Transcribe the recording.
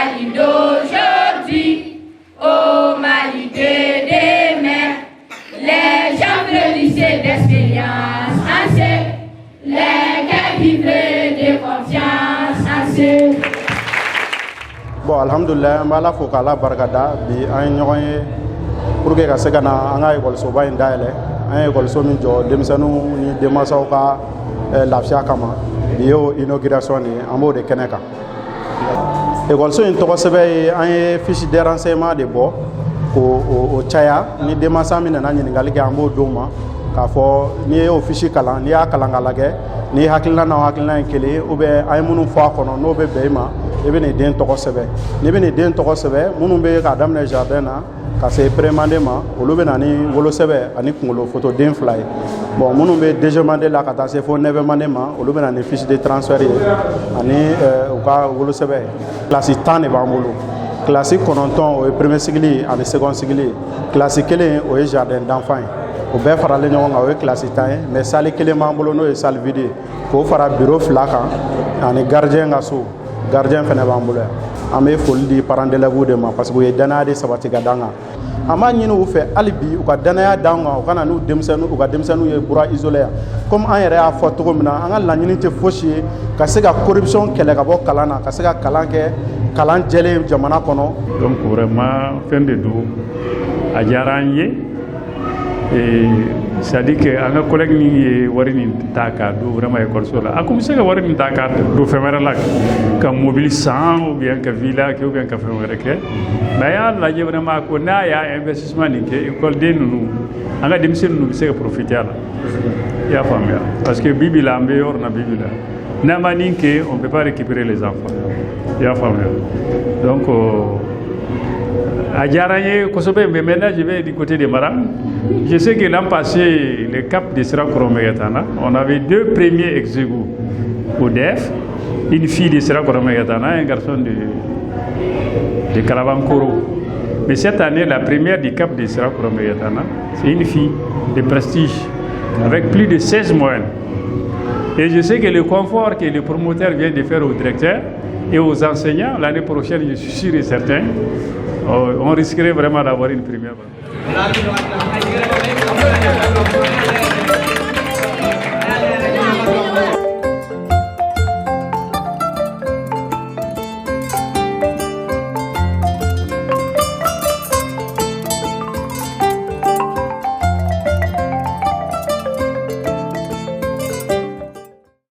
Mali d'aujourd'hui, au Mali de demain, les gens de lycée d'expérience en ce, les gars vivent de confiance en ce. Bon, alhamdulillah, on va la foutre à la bargada, bi un pour que se gana an ka école ba in dayɛlɛ an ye école min jɔ denmisɛnninw ni denmansaw ka lafiya kama bi y'o inauguration de ye an b'o de kɛnɛ kan école in tɔgɔ sɛbɛn ye an ye fiche de renseignement de bɔ k'o caya ni denmansa min nana ɲininkali kɛ an b'o d'o ma k'a fɔ n'i ye o fiche kalan n'i y'a kalan ka lajɛ ni hakilina n'aw hakilina ye kelen ye ou bien an ye minnu fɔ a kɔnɔ n'o bɛ bɛn i ma i bɛ nin den tɔgɔ sɛbɛn n'i bɛ nin den tɔgɔ sɛbɛn minnu bɛ k'a daminɛ jardin na ka se prémandé ma olu bɛ na ni wolosɛbɛn ani kunkolo photo den fila ye bon minnu bɛ deuxièmandé la ka taa se fo neuvièmandé ma olu bɛ na ni fiche de transfert ye ani u ka wolosɛbɛn classe 10 de b'an bolo classe 9 o ye premier cycle ani second cycle classe 1 o ye jardin d'enfant ye o bɛɛ faralen ɲɔgɔn kan o ye classe 10 ye mais salle 1 b'an bolo n'o ye salle vide ye k'o fara bureau 2 kan ani gardien ka so gardien fɛnɛ b'an bolo yan an bɛ foli di parents d'élèves de ma parce que u ye danaya de sabati ka d'an kan an b'a ɲini u fɛ hali bi u ka danaya d'an kan u ka na n'u denmisɛnninw u ka denmisɛnninw ye bura isolé yan comme an yɛrɛ y'a fɔ cogo min na an ka laɲini tɛ fosi ye ka se ka corruption kɛlɛ ka bɔ kalan na ka se ka kalan kɛ kalan jɛlen jamana kɔnɔ. Donc vraiment fɛn de don a diyara an ye c'est-à-dire que an ka collègue min ye wari min ta k'a don vraiment école la a kun bɛ se ka wari min ta k'a don fɛn wɛrɛ la ka mobile san ou bien ka villa kɛ ou bien ka fɛn wɛrɛ kɛ mais a y'a lajɛ vraiment ko n'a y'a investissement nin kɛ écoleden ninnu an ka denmisɛnnin ninnu bɛ se ka profiter a la i y'a faamuya parce que bibi la an bɛ yɔrɔ na bibi la n'a ma nin kɛ on peut pas récupérer les enfants i y'a faamuya donc a diyara an ye kosɛbɛ mais maintenant je vais du côté de Mara. Je sais que l'an passé, le cap de Sira-Koromegatana, on avait 2 premiers ex-aequo au DEF, une fille de Sira-Koromegatana et un garçon de Kalavankoro. Mais cette année, la première du cap de Sira-Koromegatana, c'est une fille de prestige, avec plus de 16 moyennes. Et je sais que le confort que le promoteur vient de faire au directeur et aux enseignants, l'année prochaine, je suis sûr et certain, on risquerait vraiment d'avoir une première.